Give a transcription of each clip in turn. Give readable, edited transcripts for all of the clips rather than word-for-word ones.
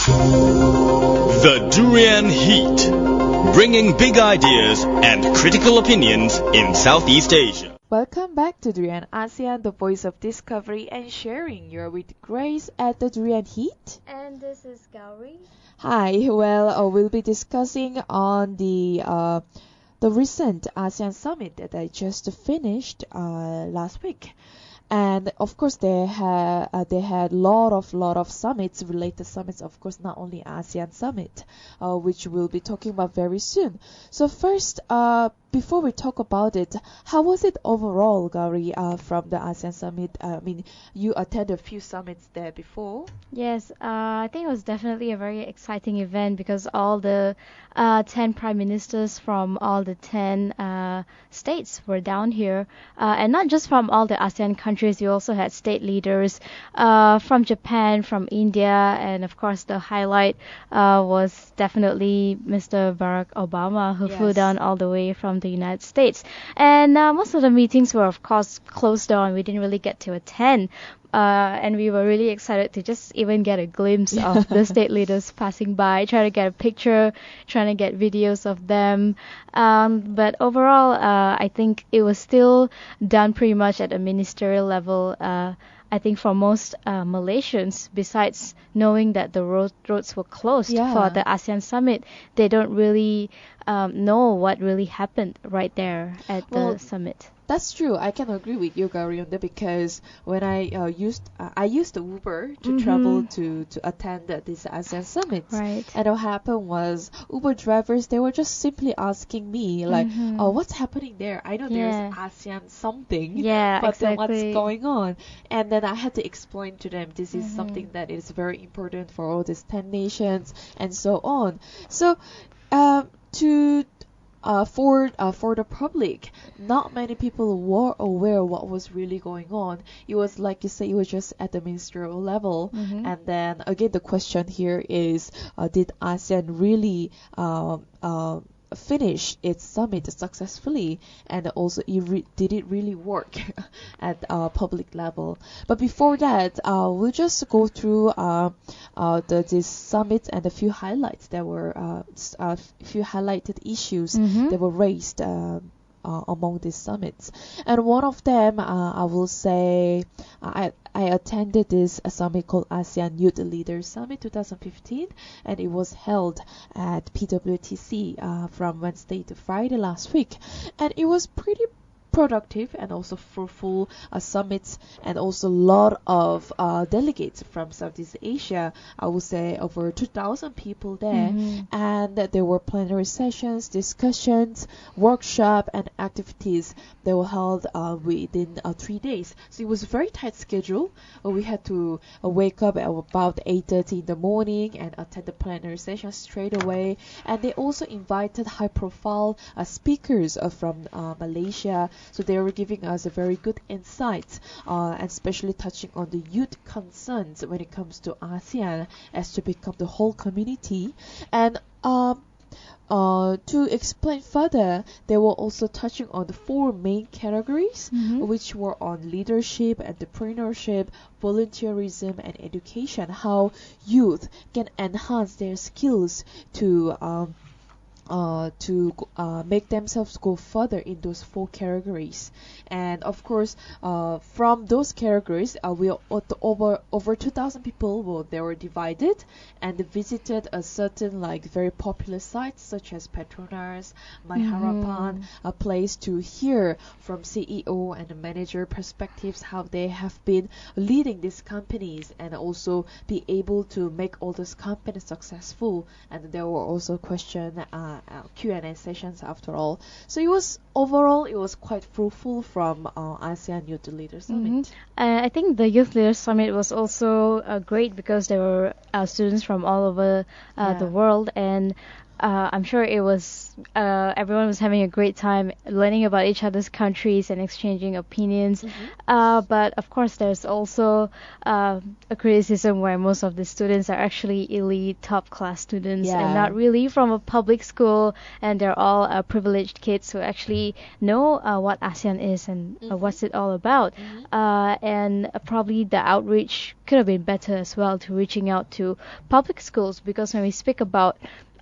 The Durian Heat, bringing big ideas and critical opinions in Southeast Asia. Welcome back to Durian ASEAN, the voice of discovery and sharing. You're with Grace at the Durian Heat. And this is Gowri. Hi, we'll be discussing on the recent ASEAN summit that I just finished last week. And of course, they had lot of summits, related summits. Of course, not only ASEAN summit, which we'll be talking about very soon. So first, before we talk about it, how was it overall, Gowri, from the ASEAN summit? I mean, you attended a few summits there before. Yes, I think it was definitely a very exciting event because all the 10 prime ministers from all the 10 states were down here. And not just from all the ASEAN countries, you also had state leaders from Japan, from India, and of course the highlight was definitely Mr. Barack Obama, who flew down all the way from the United States. And most of the meetings were, of course, closed down. We didn't really get to attend. And we were really excited to just even get a glimpse of the state leaders passing by, trying to get a picture, trying to get videos of them. But overall, I think it was still done pretty much at a ministerial level. I think for most Malaysians, besides knowing that the roads were closed for the ASEAN summit, they don't really know what really happened right there at the summit. That's true. I can agree with you, Gowri, on that, because when I used the Uber to travel to attend this ASEAN summit, right. And what happened was Uber drivers, they were just simply asking me like, "Oh, what's happening there? I know there's ASEAN something, but then what's going on?" And then I had to explain to them this is something that is very important for all these 10 nations and so on. So, for the public, not many people were aware what was really going on. It was like you say, it was just at the ministerial level. And then again, the question here is, did ASEAN really finish its summit successfully, and also did it really work at public level? But before that, we'll just go through this summit and a few highlights. There were a few highlighted issues that were raised among these summits. And one of them, I will say, I attended this summit called ASEAN Youth Leaders Summit 2015, and it was held at PWTC from Wednesday to Friday last week. And it was pretty productive and also fruitful summits, and also a lot of delegates from Southeast Asia. I would say over 2,000 people there, and there were plenary sessions, discussions, workshop, and activities that were held within 3 days. So it was a very tight schedule. We had to wake up at about 8:30 in the morning and attend the plenary session straight away. And they also invited high-profile speakers from Malaysia. So they were giving us a very good insight, and especially touching on the youth concerns when it comes to ASEAN as to become the whole community. And to explain further, they were also touching on the 4 main categories, which were on leadership, entrepreneurship, volunteerism, and education. How youth can enhance their skills to make themselves go further in those 4 categories. And of course, from those categories, over 2,000 people they were divided and visited a certain like very popular sites such as Petronas, My Harapan, a place to hear from CEO and the manager perspectives how they have been leading these companies, and also be able to make all those companies successful. And there were also Q&A sessions after all. So it was quite fruitful from ASEAN Youth Leaders Summit. I think the Youth Leaders Summit was also great because there were students from all over the world, and I'm sure it was everyone was having a great time learning about each other's countries and exchanging opinions. But of course, there's also a criticism where most of the students are actually elite, top-class students and not really from a public school, and they're all privileged kids who actually know what ASEAN is and what's it all about. And probably the outreach could have been better as well to reaching out to public schools, because when we speak about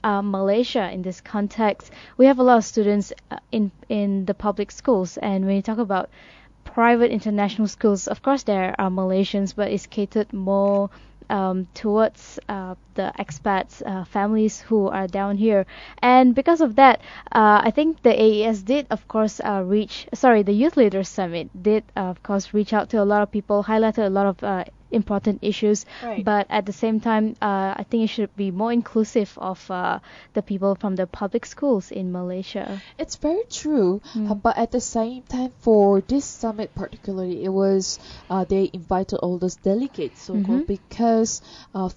Malaysia in this context, we have a lot of students in the public schools, and when you talk about private international schools, of course there are Malaysians, but it's catered more towards the expats, families who are down here. And because of that, I think the AES did, of course, the Youth Leaders Summit did, of course, reach out to a lot of people, highlighted a lot of important issues, but at the same time, I think it should be more inclusive of the people from the public schools in Malaysia. It's very true, but at the same time, for this summit particularly, it was they invited all those delegates, so-called, because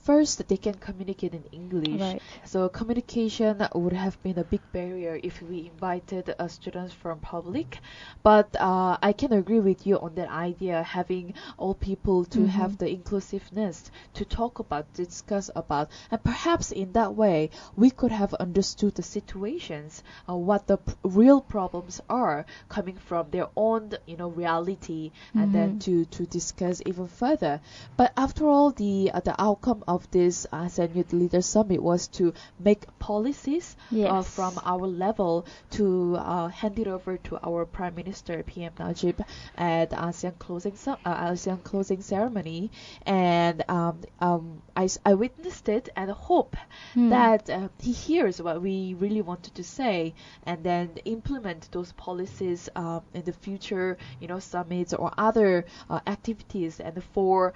first they can communicate in English. So communication would have been a big barrier if we invited students from public. But I can agree with you on that idea, having all people to have the inclusiveness to talk about, discuss about, and perhaps in that way we could have understood the situations, what the real problems are coming from their own, reality, and then to discuss even further. But after all, the outcome of this ASEAN Youth Leaders Summit was to make policies from our level to hand it over to our Prime Minister PM Najib at ASEAN closing ceremony. And I witnessed it and hope that he hears what we really wanted to say, and then implement those policies in the future, summits or other activities, and for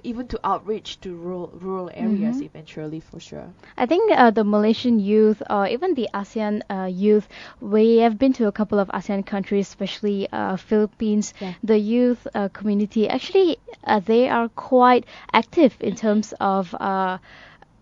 even to outreach to rural areas eventually, for sure. I think the Malaysian youth, or even the ASEAN youth, we have been to a couple of ASEAN countries, especially Philippines. The youth community, actually, they are quite active in terms of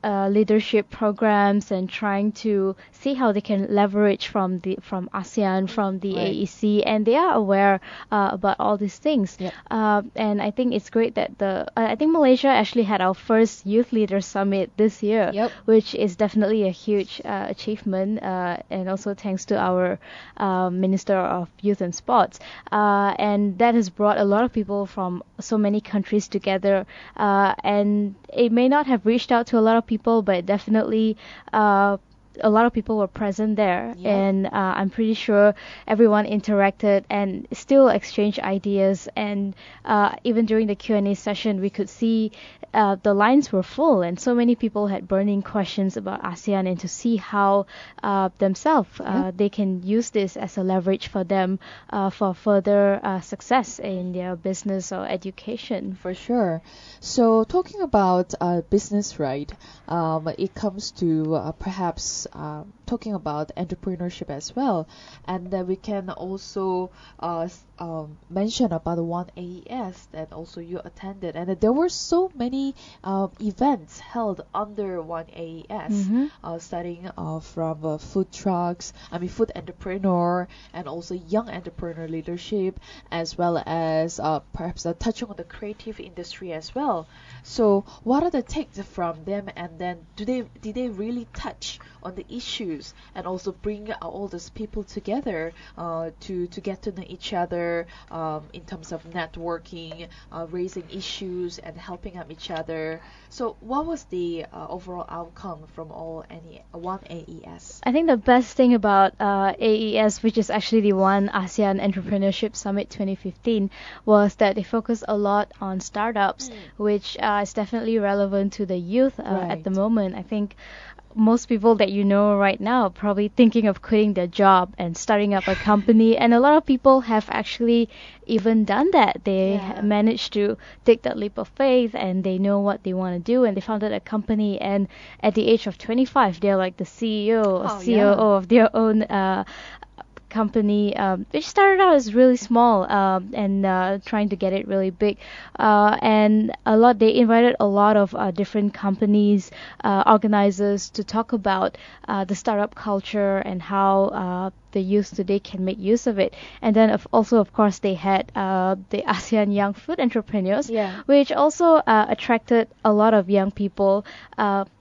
leadership programs and trying to see how they can leverage from ASEAN, from the AEC, and they are aware about all these things. And I think it's great that I think Malaysia actually had our first Youth Leader Summit this year, which is definitely a huge achievement, and also thanks to our Minister of Youth and Sports. And that has brought a lot of people from so many countries together, and it may not have reached out to a lot of people, but definitely a lot of people were present there, and I'm pretty sure everyone interacted and still exchanged ideas, and even during the Q&A session we could see the lines were full, and so many people had burning questions about ASEAN, and to see how themselves they can use this as a leverage for them for further success in their business or education. For sure. So talking about business, right, it comes to perhaps talking about entrepreneurship as well, and we can also mention about the one AES that also you attended, and there were so many events held under one AES, starting from food trucks, food entrepreneur, and also young entrepreneur leadership, as well as perhaps touching on the creative industry as well. So what are the takes from them, and then did they really touch on the issues and also bring all those people together to get to know each other in terms of networking, raising issues and helping out each other? So what was the overall outcome from one AES? I think the best thing about AES, which is actually the One ASEAN Entrepreneurship Summit 2015, was that they focused a lot on startups, which is definitely relevant to the youth at the moment. I think most people that you know right now are probably thinking of quitting their job and starting up a company, and a lot of people have actually even done that. They managed to take that leap of faith, and they know what they want to do, and they founded a company, and at the age of 25 they're like the CEO or COO of their own company, which started out as really small, and trying to get it really big. And they invited a lot of different companies, organizers to talk about the startup culture and how the youth today can make use of it. And then also, of course, they had the ASEAN Young Food Entrepreneurs, which also attracted a lot of young people,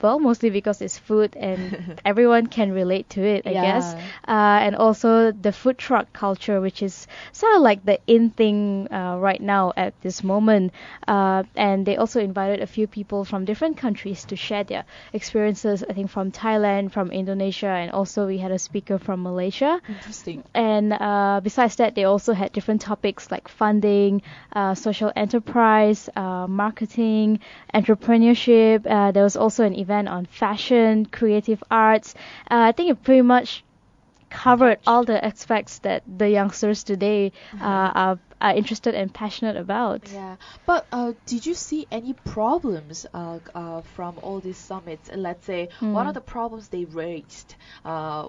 mostly because it's food and everyone can relate to it, I guess. And also the food truck culture, which is sort of like the in thing right now at this moment. And they also invited a few people from different countries to share their experiences, I think from Thailand, from Indonesia, and also we had a speaker from Malaysia. Interesting. And besides that, they also had different topics like funding, social enterprise, marketing, entrepreneurship. There was also an event on fashion, creative arts. I think it pretty much covered all the aspects that the youngsters today are interested and passionate about. Yeah, but did you see any problems from all these summits? Let's say one of the problems they raised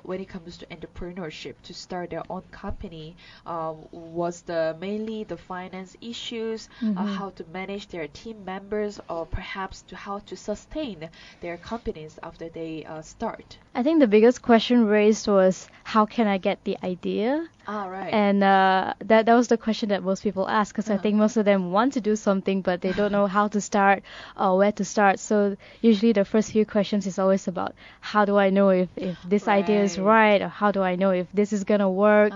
when it comes to entrepreneurship to start their own company was mainly the finance issues, how to manage their team members, or perhaps how to sustain their companies after they start. I think the biggest question raised was, how can I get the idea? Right. And that was the question that most people ask, because I think most of them want to do something, but they don't know how to start or where to start. So usually the first few questions is always about, how do I know if this idea is right, or how do I know if this is gonna work?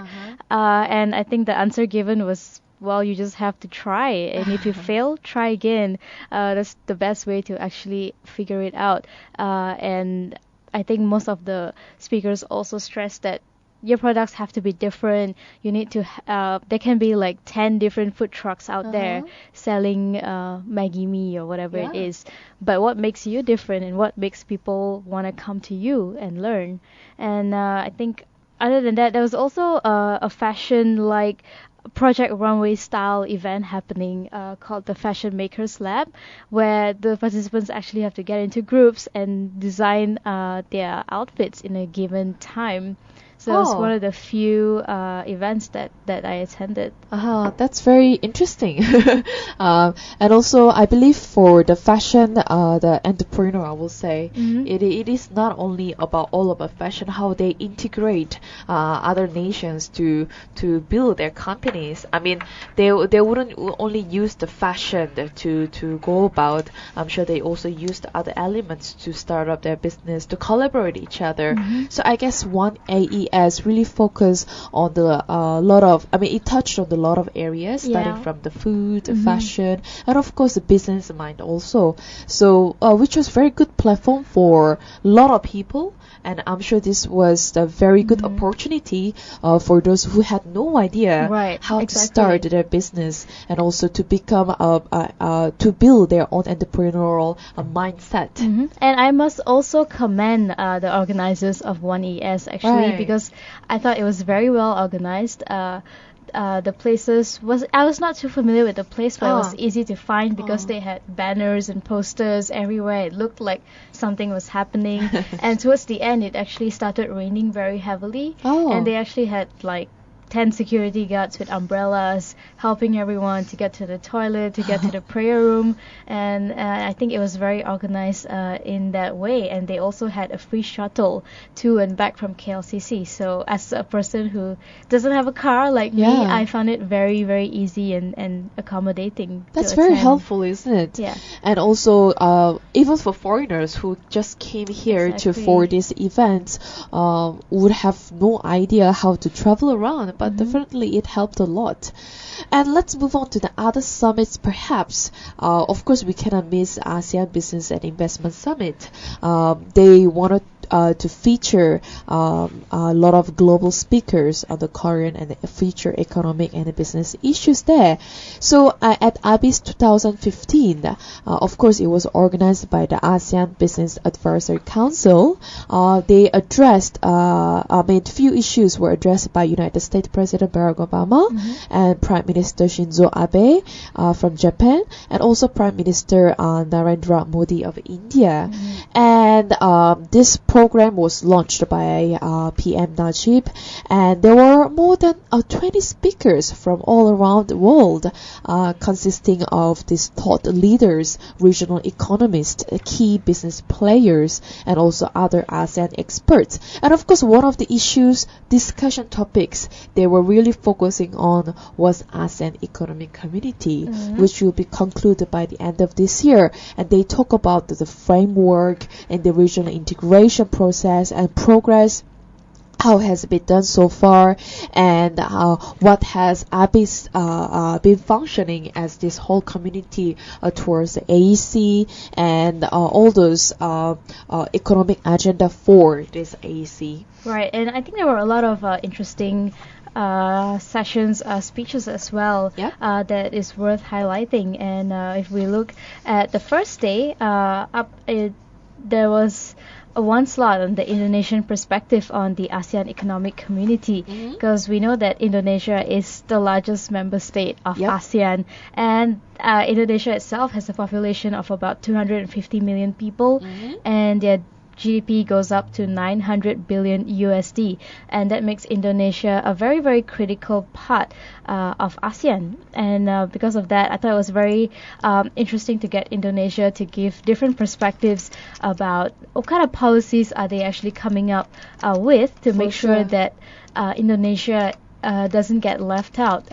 And I think the answer given was, well, you just have to try, and if you fail, try again. That's the best way to actually figure it out. And I think most of the speakers also stress that your products have to be different. You need to, there can be like 10 different food trucks out there selling Maggi mee or whatever it is. But what makes you different, and what makes people want to come to you and learn? And I think other than that, there was also a fashion like Project Runway style event happening called the Fashion Makers Lab, where the participants actually have to get into groups and design their outfits in a given time. So it's one of the few events that I attended. That's very interesting. And also, I believe for the fashion, the entrepreneur, I will say, it is not only about all about fashion, how they integrate other nations to build their companies. I mean, they wouldn't only use the fashion to go about. I'm sure they also use the other elements to start up their business, to collaborate each other. So I guess one AES really focused on it touched on a lot of areas, starting from the food, the fashion, and of course the business mind also. So which was very good platform for a lot of people, and I'm sure this was a very good opportunity for those who had no idea how to start their business, and also to become to build their own entrepreneurial mindset. And I must also commend the organizers of 1ES actually, because I thought it was very well organized. The places I was not too familiar with the place, but it was easy to find because they had banners and posters everywhere. It looked like something was happening. And towards the end, it actually started raining very heavily. And they actually had like 10 security guards with umbrellas helping everyone to get to the toilet, to get to the prayer room, and I think it was very organized in that way. And they also had a free shuttle to and back from KLCC. So as a person who doesn't have a car like me, I found it very, very easy and accommodating. That's very helpful, isn't it? Yeah. And also, even for foreigners who just came here for this event, would have no idea how to travel around. But definitely it helped a lot. And let's move on to the other summits perhaps. Of course, we cannot miss ASEAN Business and Investment Summit. They wanted to feature a lot of global speakers on the current and future economic and business issues there. So at ABIS 2015, of course, it was organized by the ASEAN Business Advisory Council. They addressed, few issues were addressed by United States President Barack Obama and Prime Minister Shinzo Abe from Japan, and also Prime Minister Narendra Modi of India. And this program was launched by PM Najib, and there were more than 20 speakers from all around the world, consisting of these thought leaders, regional economists, key business players, and also other ASEAN experts. And of course, one of the issues, discussion topics they were really focusing on was ASEAN Economic Community, which will be concluded by the end of this year. And they talk about the framework and the regional integration process and progress, how has it been done so far, and what has been functioning as this whole community towards the AEC, and all those economic agenda for this AEC. Right, and I think there were a lot of interesting sessions, speeches as well, that is worth highlighting. And if we look at the first day, there was one slot on the Indonesian perspective on the ASEAN Economic Community, because we know that Indonesia is the largest member state of ASEAN, and Indonesia itself has a population of about 250 million people, and their GDP goes up to 900 billion USD, and that makes Indonesia a very, very critical part of ASEAN. And because of that, I thought it was very interesting to get Indonesia to give different perspectives about what kind of policies are they actually coming up with to make sure that Indonesia doesn't get left out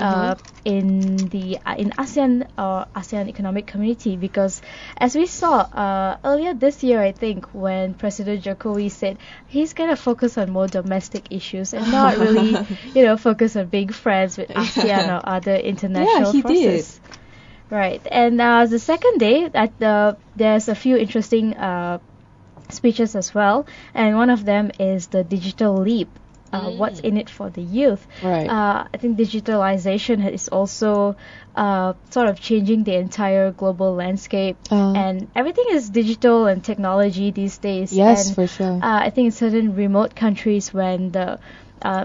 in ASEAN or ASEAN Economic Community, because as we saw earlier this year, I think, when President Jokowi said he's gonna focus on more domestic issues and not really, focus on being friends with ASEAN or other international forces. Did. Right, and the second day, there's a few interesting speeches as well, and one of them is the digital leap. What's in it for the youth. Right. I think digitalization is also sort of changing the entire global landscape, and everything is digital and technology these days. Yes, and, for sure. I think in certain remote countries, when the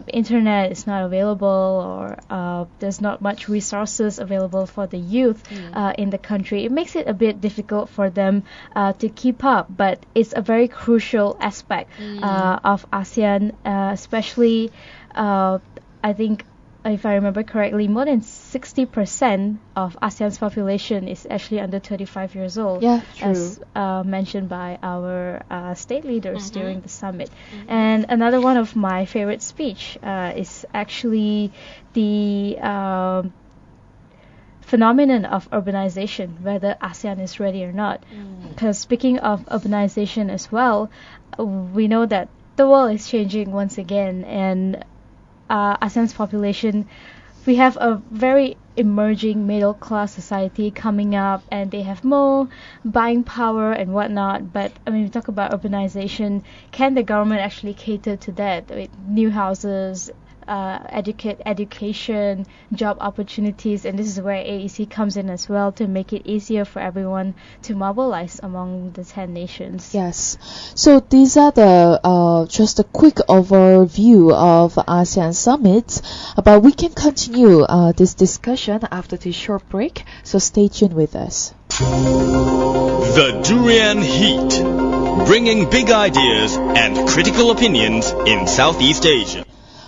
internet is not available, or there's not much resources available for the youth in the country, it makes it a bit difficult for them to keep up. But it's a very crucial aspect of ASEAN, especially I think, if I remember correctly, more than 60% of ASEAN's population is actually under 35 years old, as mentioned by our state leaders during the summit. And another one of my favorite speech is actually the phenomenon of urbanization, whether ASEAN is ready or not. Because speaking of urbanization as well, we know that the world is changing once again, and ASEAN's population, we have a very emerging middle class society coming up, and they have more buying power and whatnot. But I mean, we talk about urbanization, can the government actually cater to that with new houses, education, job opportunities? And this is where AEC comes in as well, to make it easier for everyone to mobilize among the 10 nations. Yes. So these are the just a quick overview of ASEAN summits, but we can continue this discussion after this short break, so stay tuned with us. The Durian Heat, bringing big ideas and critical opinions in Southeast Asia.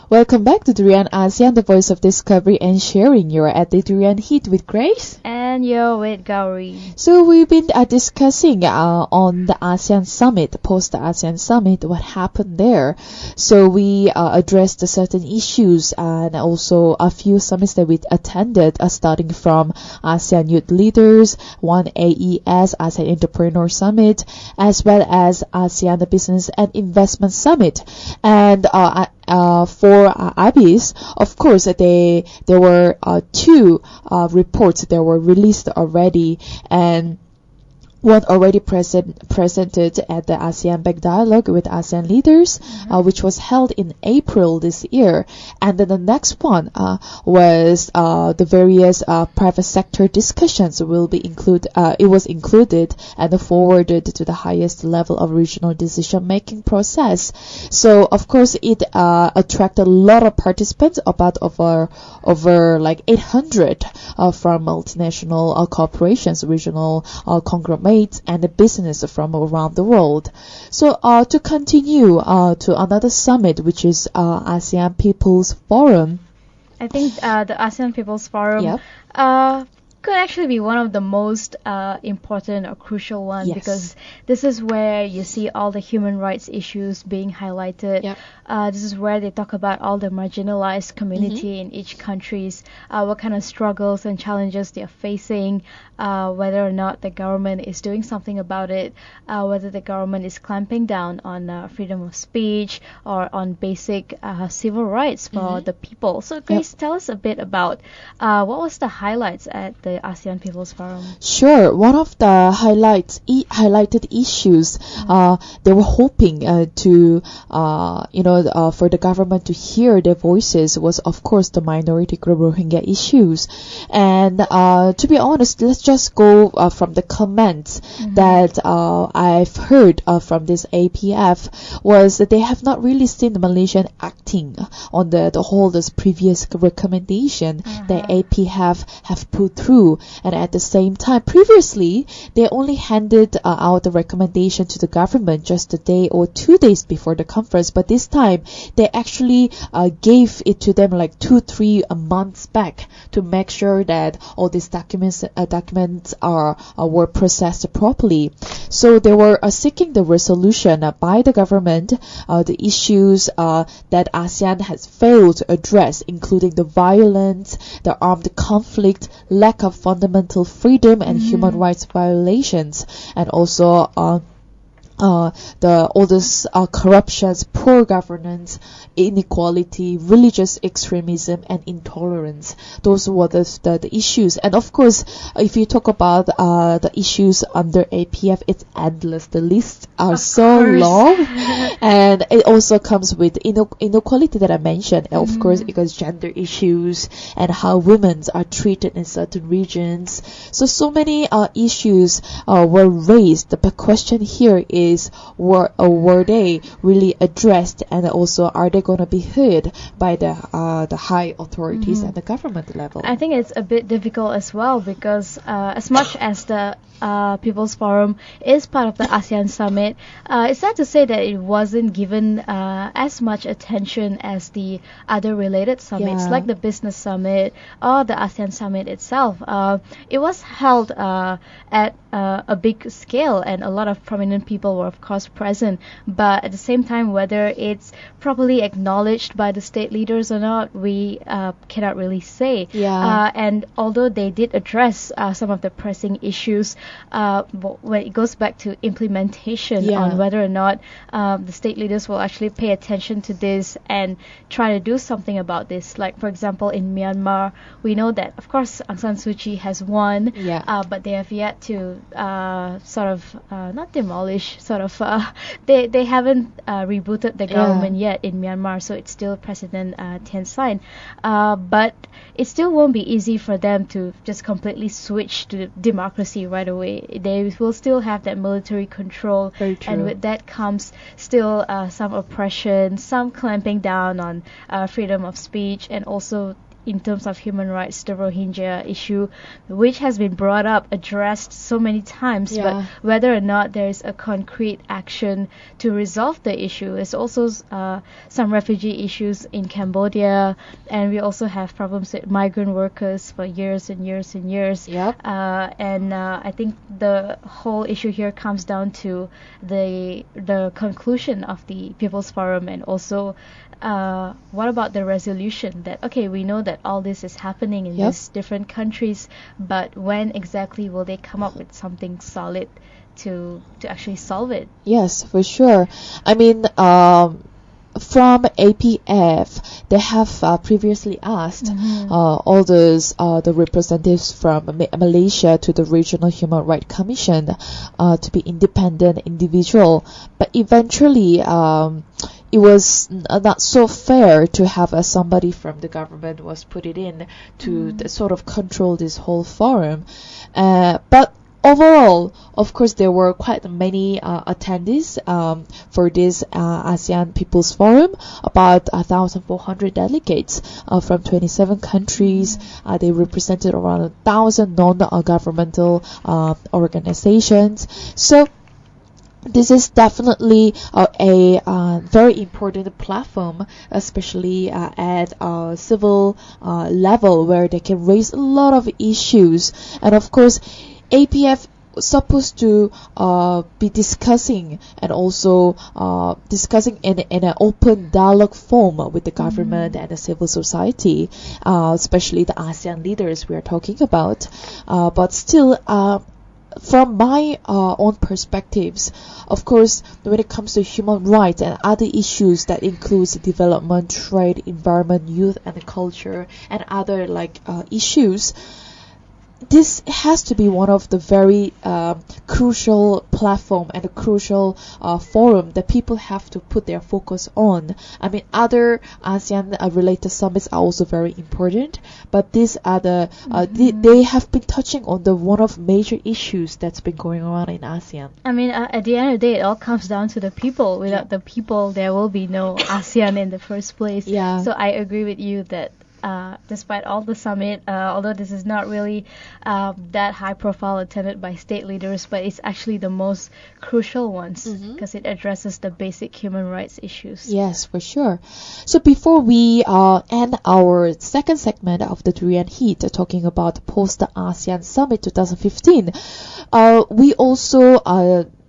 Welcome back to Durian ASEAN, the voice of discovery and sharing. You're at the Durian Heat with Grace. And you're with Gowri. So we've been discussing on the ASEAN Summit, post-ASEAN Summit, what happened there. So we addressed certain issues and also a few summits that we attended, starting from ASEAN Youth Leaders, one AES, ASEAN Entrepreneur Summit, as well as ASEAN Business and Investment Summit. And for ABIS, of course, there were two reports that were released already, and one already presented at the ASEAN Back Dialogue with ASEAN leaders, which was held in April this year. And then the next one was the various private sector discussions will be included. It was included and forwarded to the highest level of regional decision-making process. So, of course, it attracted a lot of participants, about over like 800 from multinational corporations, regional conglomerates, states and the business from around the world. So to continue to another summit, which is ASEAN People's Forum. I think the ASEAN People's Forum Yep. could actually be one of the most important or crucial ones, Yes. because this is where you see all the human rights issues being highlighted. Yep. This is where they talk about all the marginalized community in each countries, what kind of struggles and challenges they are facing, whether or not the government is doing something about it, whether the government is clamping down on freedom of speech or on basic civil rights for the people. So Grace, tell us a bit about what was the highlights at the ASEAN People's Forum. Sure. One of the highlighted issues they were hoping to for the government to hear their voices was, of course, the minority group Rohingya issues. And to be honest, let's just go from the comments that I've heard from this APF was that they have not really seen the Malaysian acting on the whole this previous recommendation that APF have put through. And at the same time, previously they only handed out the recommendation to the government just a day or 2 days before the conference, but this time they actually gave it to them like 2-3 months back to make sure that all these documents were processed properly. So they were seeking the resolution by the government the issues that ASEAN has failed to address, including the violence, the armed conflict, lack of fundamental freedom and human rights violations, and also all this corruptions, poor governance, inequality, religious extremism, and intolerance. Those were the issues. And of course, if you talk about the issues under APF, it's endless. The lists are so long, and it also comes with inequality that I mentioned. Of course, because gender issues and how women are treated in certain regions. So many issues were raised. The question here is, were they really addressed, and also are they going to be heard by the high authorities at the government level? I think it's a bit difficult as well, because as much as the People's Forum is part of the ASEAN Summit, it's sad to say that it wasn't given as much attention as the other related summits, like the Business Summit or the ASEAN Summit itself. It was held at a big scale, and a lot of prominent people were of course present, but at the same time, whether it's properly acknowledged by the state leaders or not, we cannot really say. And although they did address some of the pressing issues, when it goes back to implementation on whether or not the state leaders will actually pay attention to this and try to do something about this. Like, for example, in Myanmar, we know that of course Aung San Suu Kyi has won, but they have yet to not demolish, they haven't rebooted the government yet in Myanmar, so it's still President Thein Sein. But it still won't be easy for them to just completely switch to democracy right away. They will still have that military control, and with that comes still some oppression, some clamping down on freedom of speech, and also in terms of human rights, the Rohingya issue, which has been brought up, addressed so many times, but whether or not there is a concrete action to resolve the issue. There's also some refugee issues in Cambodia, and we also have problems with migrant workers for years and years and years. I think the whole issue here comes down to the conclusion of the People's Forum, and also what about the resolution that, okay, we know that all this is happening in these different countries, but when exactly will they come up with something solid to actually solve it? Yes, for sure. I mean, from APF, they have previously asked all those the representatives from Malaysia to the Regional Human Rights Commission to be independent individual, but eventually it was not so fair to have somebody from the government was put it in to sort of control this whole forum, but overall, of course, there were quite many attendees for this ASEAN People's Forum, about 1,400 delegates from 27 countries. They represented around 1,000 non-governmental organizations. So this is definitely a very important platform, especially at a civil level, where they can raise a lot of issues. And of course, APF supposed to be discussing and also discussing in an open dialogue form with the government and the civil society, especially the ASEAN leaders we are talking about. But still, from my own perspectives, of course, when it comes to human rights and other issues that includes development, trade, environment, youth and culture, and other issues, this has to be one of the very crucial platform and a crucial forum that people have to put their focus on. I mean, other ASEAN related summits are also very important, but these are they have been touching on the one of major issues that's been going on in ASEAN. I mean, at the end of the day, it all comes down to the people. Without the people, there will be no ASEAN in the first place. Yeah. So I agree with you that despite all the summit, although this is not really that high profile attended by state leaders, but it's actually the most crucial ones because it addresses the basic human rights issues. Yes, for sure. So before we end our second segment of the Durian Heat, talking about post-ASEAN Summit 2015, we also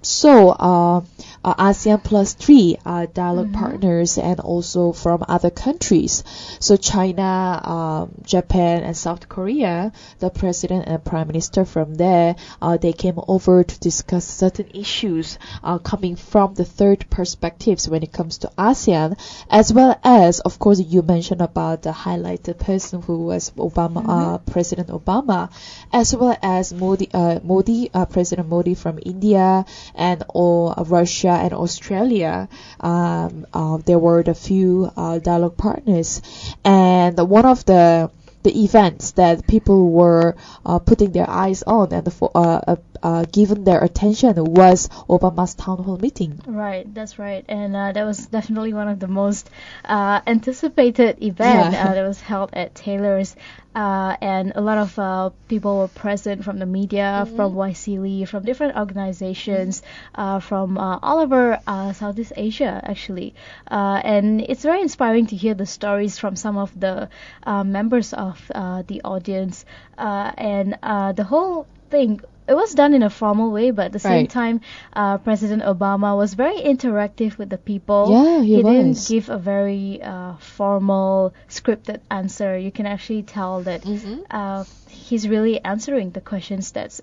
saw ASEAN plus 3 dialogue partners and also from other countries. So China, Japan and South Korea, the president and prime minister from there, they came over to discuss certain issues coming from the third perspectives when it comes to ASEAN, as well as, of course, you mentioned about the highlighted person who was Obama, President Obama, as well as President Modi from India and Russia and Australia. There were the few dialogue partners, and one of the events that people were putting their eyes on and given their attention was Obama's town hall meeting. Right, that's right, and that was definitely one of the most anticipated events that was held at Taylor's. And a lot of people were present from the media, from YC Lee, from different organizations, from all over Southeast Asia, actually. And it's very inspiring to hear the stories from some of the members of the audience. And the whole thing, it was done in a formal way, but at the same time, President Obama was very interactive with the people. Yeah, he didn't give a very formal, scripted answer. You can actually tell that he's really answering the questions that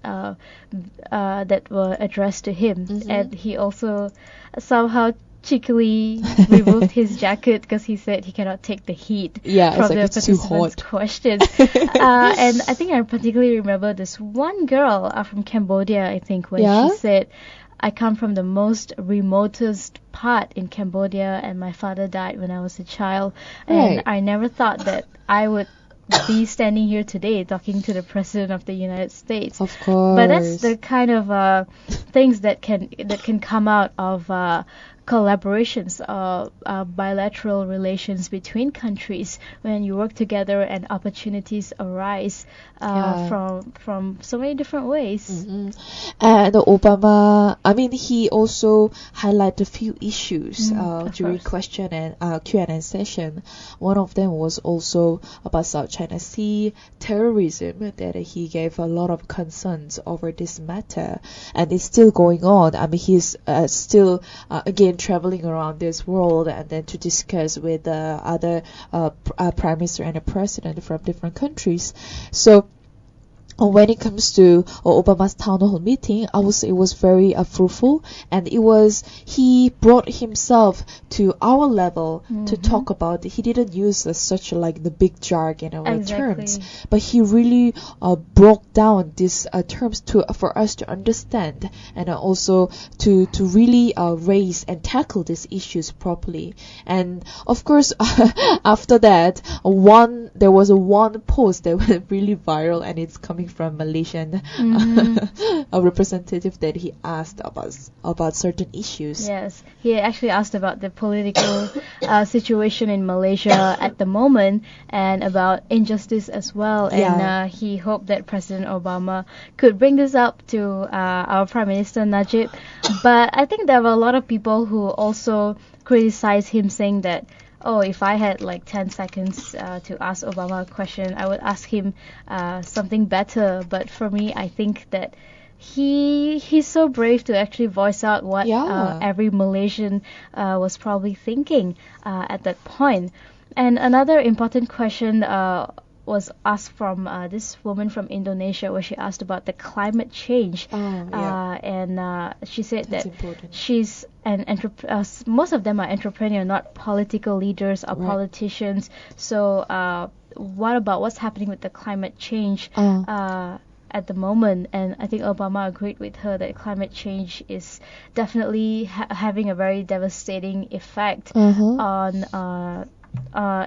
were addressed to him. And he also somehow cheekily removed his jacket because he said he cannot take the heat from the participants' questions. And I think I particularly remember this one girl from Cambodia, I think, when she said, I come from the most remotest part in Cambodia and my father died when I was a child. And I never thought that I would be standing here today talking to the President of the United States. Of course. But that's the kind of things that can come out of collaborations, bilateral relations between countries when you work together and opportunities arise from so many different ways. And Obama, I mean, he also highlighted a few issues during question and Q&A session. One of them was also about South China Sea terrorism, that he gave a lot of concerns over this matter, and it's still going on. I mean, he's still again traveling around this world and then to discuss with other prime minister and a president from different countries. So when it comes to Obama's town hall meeting, I would say it was very fruitful, and he brought himself to our level to talk about it. He didn't use such the big jargon or terms, but he really broke down these terms for us to understand, and also to really raise and tackle these issues properly. And of course, after that, there was one post that went really viral, and it's coming coming from Malaysian Mm-hmm. a representative that he asked about certain issues. Yes, he actually asked about the political situation in Malaysia at the moment and about injustice as well. Yeah. And he hoped that President Obama could bring this up to our Prime Minister Najib. But I think there were a lot of people who also criticized him, saying that, oh, if I had like 10 seconds to ask Obama a question, I would ask him something better. But for me, I think that he's so brave to actually voice out what every Malaysian was probably thinking at that point. And another important question was asked from this woman from Indonesia, where she asked about the climate change. And she said That's that important. she's most of them are entrepreneurs, not political leaders or Right. politicians. So what about what's happening with the climate change at the moment? And I think Obama agreed with her that climate change is definitely having a very devastating effect on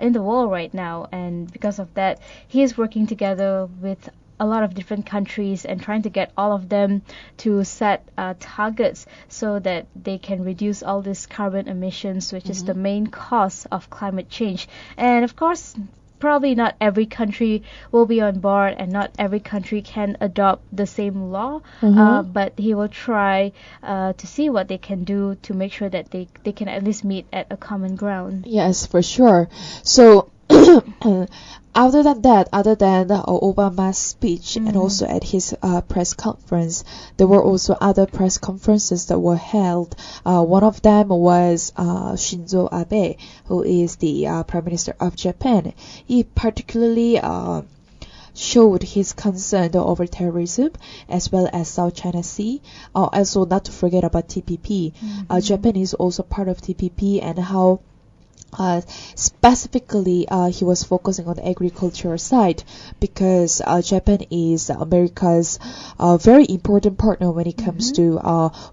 in the world right now, and because of that, he is working together with a lot of different countries and trying to get all of them to set targets so that they can reduce all this carbon emissions, which is the main cause of climate change. And of course, probably not every country will be on board, and not every country can adopt the same law, but he will try to see what they can do to make sure that they can at least meet at a common ground. Yes, for sure. So, other than Obama's speech and also at his press conference, there were also other press conferences that were held. One of them was Shinzo Abe, who is the Prime Minister of Japan. He particularly showed his concern over terrorism as well as South China Sea. Also, not to forget about TPP. Japan is also part of TPP, and how specifically he was focusing on the agricultural side, because Japan is America's very important partner when it comes to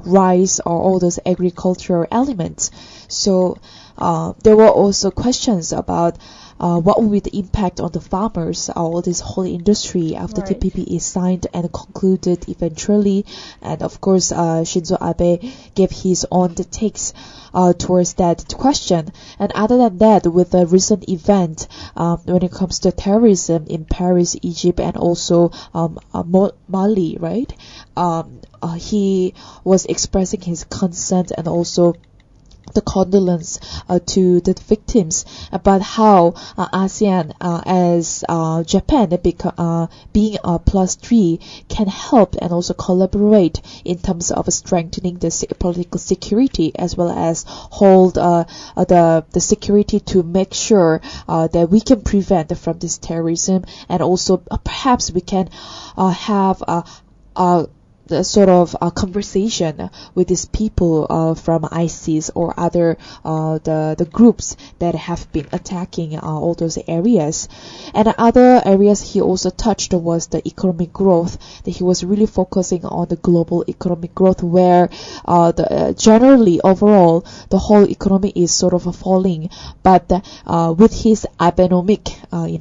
rice or all those agricultural elements. So there were also questions about what will be the impact on the farmers, all this whole industry after Right. TPP is signed and concluded eventually. And of course, Shinzo Abe gave his own takes towards that question. And other than that, with the recent event, when it comes to terrorism in Paris, Egypt, and also Mali, right? He was expressing his concern and also the condolence to the victims about how ASEAN as Japan being a +3 can help and also collaborate in terms of strengthening the political security, as well as hold the security to make sure that we can prevent from this terrorism, and also perhaps we can have the sort of conversation with these people from ISIS or other the groups that have been attacking all those areas. And other areas he also touched was the economic growth, that he was really focusing on the global economic growth, where generally overall the whole economy is sort of falling, but with his Abenomic,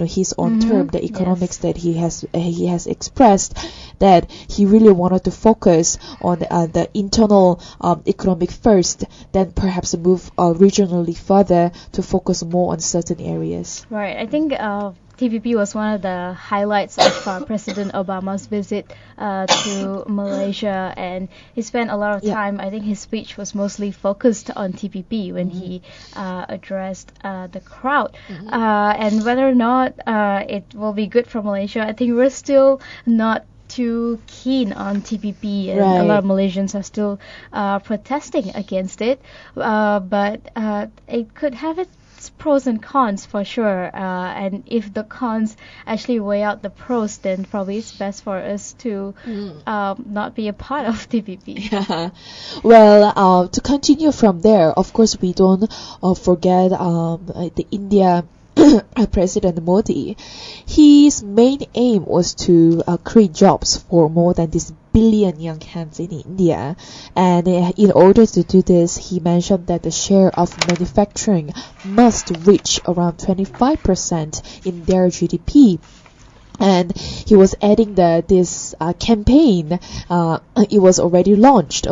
his own term, the economics that he has expressed, that he really wanted to focus on the internal economic first, then perhaps move regionally further to focus more on certain areas. Right. I think TPP was one of the highlights of President Obama's visit to Malaysia, and he spent a lot of time. I think his speech was mostly focused on TPP when he addressed the crowd. And whether or not it will be good for Malaysia, I think we're still not too keen on TPP, and a lot of Malaysians are still protesting against it. But it could have its pros and cons for sure. And if the cons actually weigh out the pros, then probably it's best for us to not be a part of TPP. Yeah. Well, to continue from there, of course, we don't forget the India President Modi. His main aim was to create jobs for more than this billion young hands in India, and in order to do this, he mentioned that the share of manufacturing must reach around 25% in their GDP. And he was adding that this campaign, it was already launched,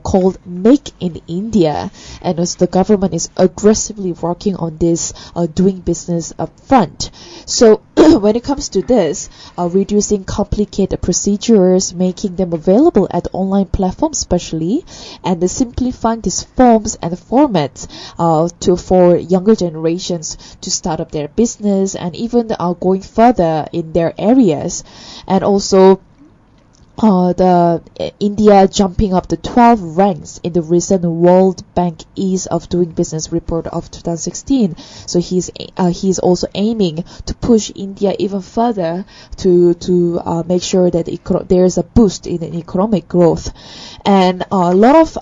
called Make in India, and as the government is aggressively working on this doing business up front. So when it comes to this, reducing complicated procedures, making them available at online platforms especially, and simplifying these forms and formats for younger generations to start up their business, and even going further in their areas. And also the India jumping up to 12 ranks in the recent World Bank Ease of Doing Business report of 2016. So he's also aiming to push India even further to make sure that there's a boost in economic growth. And a lot of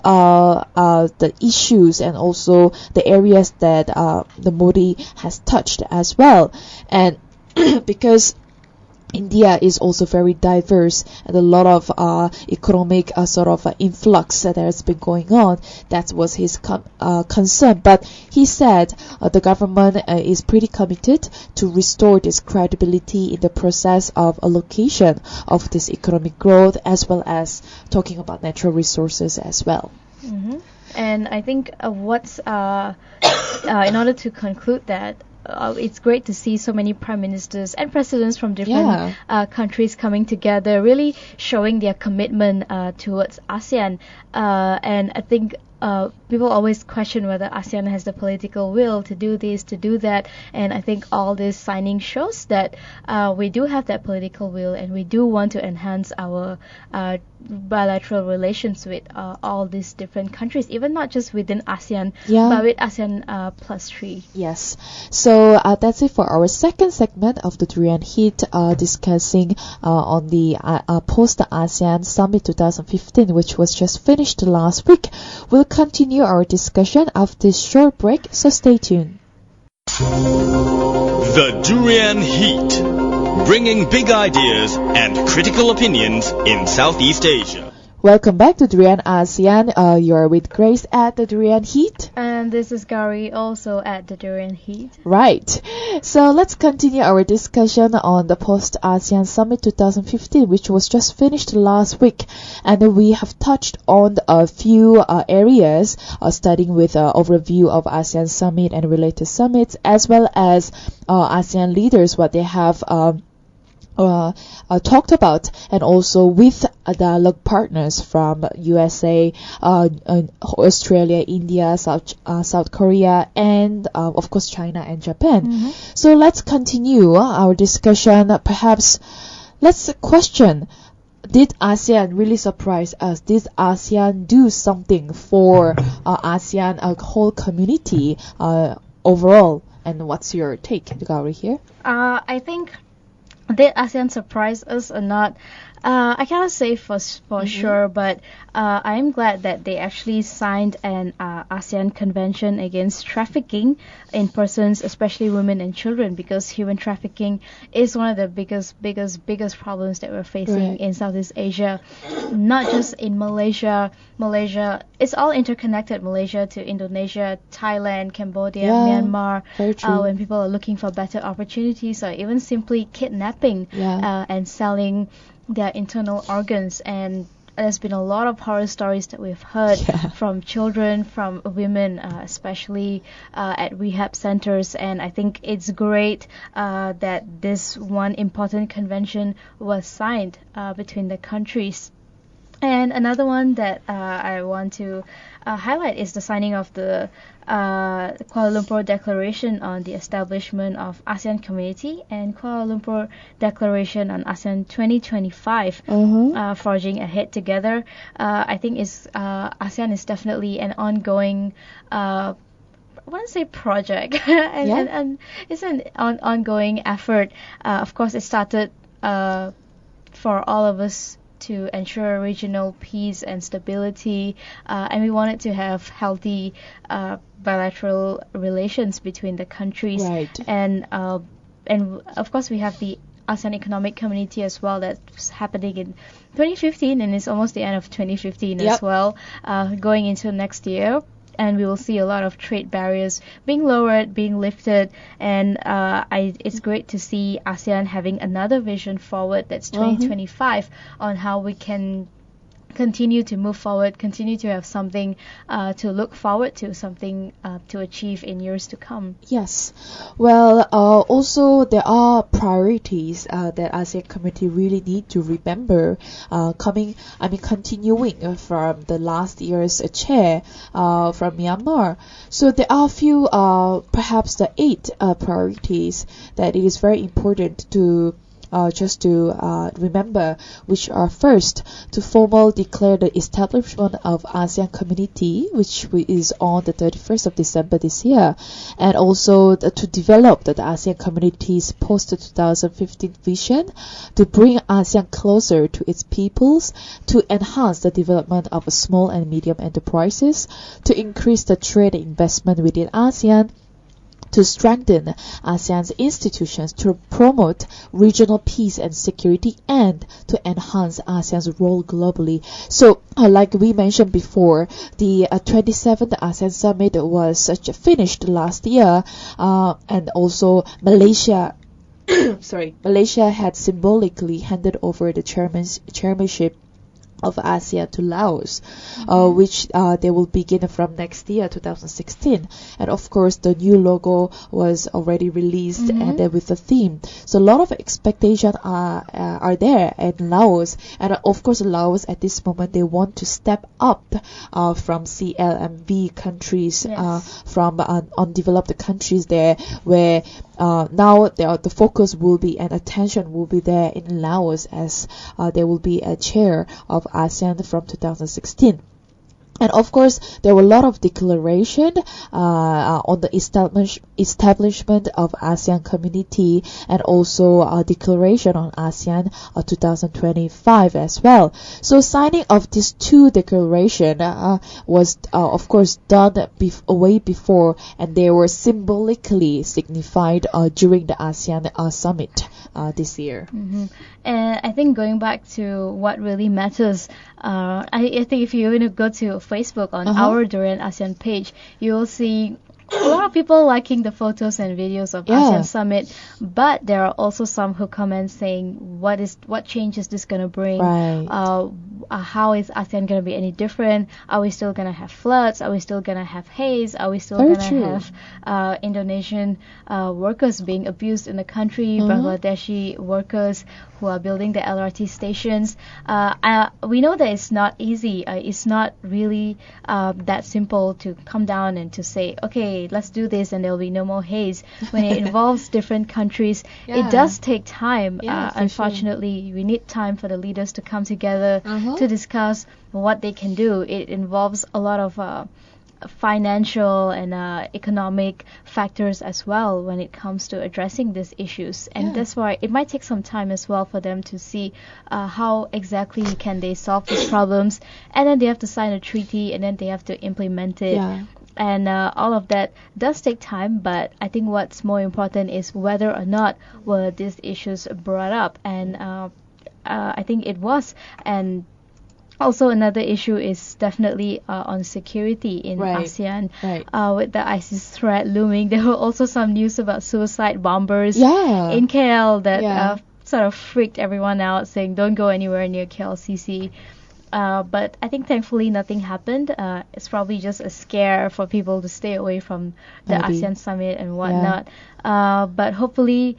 the issues and also the areas that the Modi has touched as well. And because India is also very diverse, and a lot of economic influx that has been going on. That was his concern. But he said the government is pretty committed to restore this credibility in the process of allocation of this economic growth, as well as talking about natural resources as well. Mm-hmm. And I think in order to conclude that, it's great to see so many prime ministers and presidents from different countries coming together, really showing their commitment towards ASEAN. And I think people always question whether ASEAN has the political will to do this, to do that. And I think all this signing shows that we do have that political will, and we do want to enhance our bilateral relations with all these different countries, even not just within ASEAN, but with ASEAN +3. Yes. So that's it for our second segment of the Durian Heat, discussing on the post-ASEAN Summit 2015, which was just finished last week. We'll continue our discussion after this short break, so stay tuned. The Durian Heat, bringing big ideas and critical opinions in Southeast Asia. Welcome back to Durian ASEAN. You're with Grace at the Durian Heat. And this is Gowri, also at the Durian Heat. Right. So let's continue our discussion on the post-ASEAN Summit 2015, which was just finished last week. And we have touched on a few areas, starting with an overview of ASEAN Summit and related summits, as well as ASEAN leaders, what they have talked about, and also with dialogue partners from USA, Australia, India, South Korea, and of course China and Japan. Mm-hmm. So let's continue our discussion. Perhaps let's question, did ASEAN really surprise us? Did ASEAN do something for ASEAN, a whole community overall? And what's your take, Gowri, here? I think, did ASEAN surprise us or not? I cannot say for sure, but I'm glad that they actually signed an ASEAN Convention against trafficking in persons, especially women and children, because human trafficking is one of the biggest problems that we're facing in Southeast Asia, not just in Malaysia. It's all interconnected, Malaysia to Indonesia, Thailand, Cambodia, Myanmar, when people are looking for better opportunities, or even simply kidnapping and selling their internal organs. And there's been a lot of horror stories that we've heard from children, from women, especially at rehab centers. And I think it's great that this one important convention was signed between the countries. And another one that I want to highlight is the signing of the Kuala Lumpur Declaration on the Establishment of ASEAN Community and Kuala Lumpur Declaration on ASEAN 2025, forging ahead together. I think ASEAN is definitely an ongoing, I want to say project, and it's an ongoing effort. Of course, it started for all of us to ensure regional peace and stability, and we wanted to have healthy bilateral relations between the countries. And of course we have the ASEAN Economic Community as well, that's happening in 2015, and it's almost the end of 2015 as well, going into next year. and we will see a lot of trade barriers being lowered, being lifted, and it's great to see ASEAN having another vision forward, that's 2025, on how we can continue to move forward, continue to have something to look forward to, something to achieve in years to come. Yes. Well, also there are priorities that ASEAN community really need to remember continuing from the last year's chair from Myanmar. So there are a few, perhaps the 8 priorities that it is very important to just to remember, which are: first, to formally declare the establishment of ASEAN community, which is on the 31st of December this year, and also to develop the ASEAN community's post-2015 vision, to bring ASEAN closer to its peoples, to enhance the development of small and medium enterprises, to increase the trade and investment within ASEAN, to strengthen ASEAN's institutions, to promote regional peace and security, and to enhance ASEAN's role globally. So, like we mentioned before, the 27th ASEAN Summit was finished last year, and also Malaysia had symbolically handed over the chairmanship of ASEAN to Laos, which they will begin from next year, 2016. And of course, the new logo was already released, and with the theme. So a lot of expectations are there in Laos, and of course, Laos at this moment they want to step up from CLMV countries, from undeveloped countries there, where now the focus will be and attention will be there in Laos, as there will be a chair of ASEAN from 2016. And of course, there were a lot of declaration on the establishment of ASEAN community, and also a declaration on ASEAN 2025 as well. So signing of these 2 declaration was of course done way before, and they were symbolically signified during the ASEAN summit this year. And I think going back to what really matters, I think if you go to Facebook on our Durian ASEAN page, you will see a lot of people liking the photos and videos of ASEAN Summit, but there are also some who comment saying, what change is this going to bring? Right. How is ASEAN going to be any different? Are we still going to have floods? Are we still going to have haze? Are we still going to have Indonesian workers being abused in the country, Bangladeshi workers who are building the LRT stations? We know that it's not easy. It's not really that simple to come down and to say, okay, let's do this and there will be no more haze. When it involves different countries, it does take time. Unfortunately, we need time for the leaders to come together to discuss what they can do. It involves a lot of financial and economic factors as well when it comes to addressing these issues, and that's why it might take some time as well for them to see how exactly can they solve these problems, and then they have to sign a treaty, and then they have to implement it. And all of that does take time, but I think what's more important is whether or not were these issues brought up, and I think it was. And also another issue is definitely on security in ASEAN. With the ISIS threat looming, there were also some news about suicide bombers in KL that sort of freaked everyone out, saying don't go anywhere near KLCC. But I think thankfully nothing happened. It's probably just a scare for people to stay away from the ASEAN summit and whatnot. But hopefully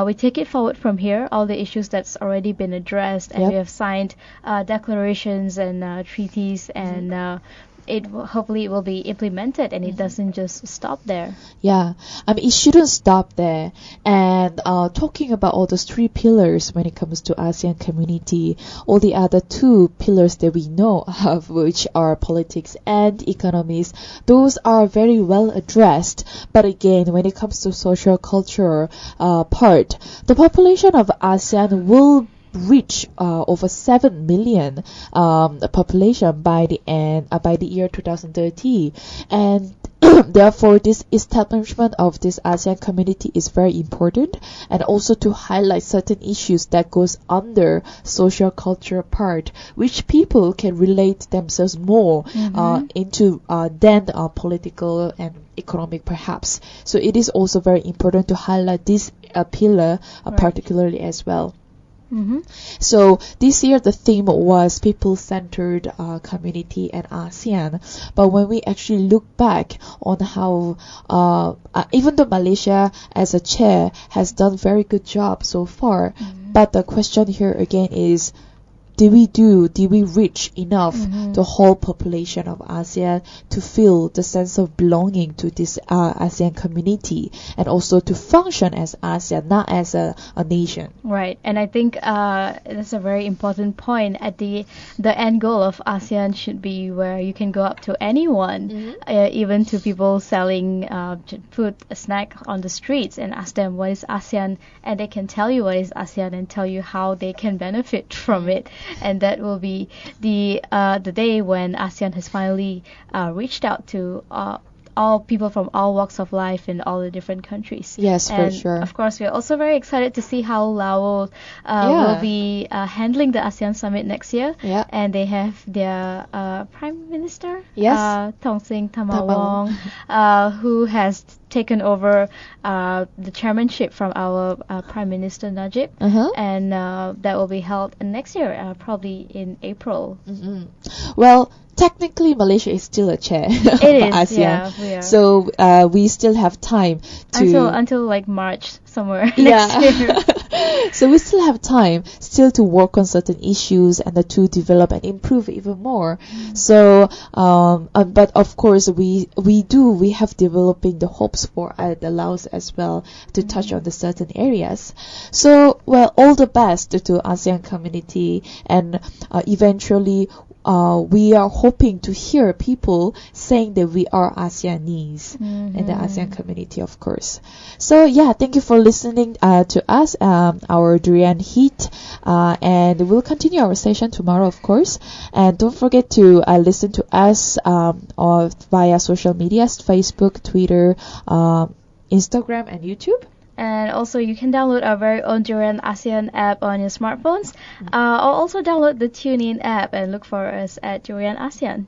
we take it forward from here, all the issues that's already been addressed, and we have signed declarations and treaties, and hopefully it will be implemented, and it doesn't just stop there. It shouldn't stop there. And talking about all those 3 pillars when it comes to ASEAN community, all the other 2 pillars that we know of, which are politics and economies, those are very well addressed. But again, when it comes to social culture part, the population of ASEAN will reach over 7 million population by the year 2030, and therefore, this establishment of this ASEAN community is very important, and also to highlight certain issues that goes under social cultural part, which people can relate themselves more into than political and economic perhaps. So it is also very important to highlight this pillar particularly as well. So this year the theme was people-centered community and ASEAN. But when we actually look back on how, even though Malaysia as a chair has done very good job so far, but the question here again is, did we reach enough the whole population of ASEAN to feel the sense of belonging to this ASEAN community, and also to function as ASEAN, not as a nation? Right, and I think that's a very important point. At the end goal of ASEAN should be where you can go up to anyone, even to people selling food, a snack on the streets, and ask them what is ASEAN, and they can tell you what is ASEAN and tell you how they can benefit from it. And that will be the day when ASEAN has finally reached out to all people from all walks of life in all the different countries. Yes, and for sure. Of course, we're also very excited to see how Laos will be handling the ASEAN summit next year. Yeah. And they have their Prime Minister, Yes. Thongsin Thamawong, who has taken over the chairmanship from our Prime Minister Najib, and that will be held next year, probably in April. Well, technically Malaysia is still a chair of ASEAN, yeah, we are. so we still have time to until like March somewhere next year. So we still have time still to work on certain issues and to develop and improve even more. So but of course we have developing the hopes for the Laos as well to touch on the certain areas. So well, all the best to ASEAN community, and eventually we are hoping to hear people saying that we are ASEANese in the ASEAN community, of course. So yeah, thank you for listening to us, our Durian Heat, and we'll continue our session tomorrow, of course. And don't forget to listen to us or via social medias, Facebook, Twitter, Instagram, and YouTube. And also, you can download our very own Durian ASEAN app on your smartphones, or also download the TuneIn app and look for us at Durian ASEAN.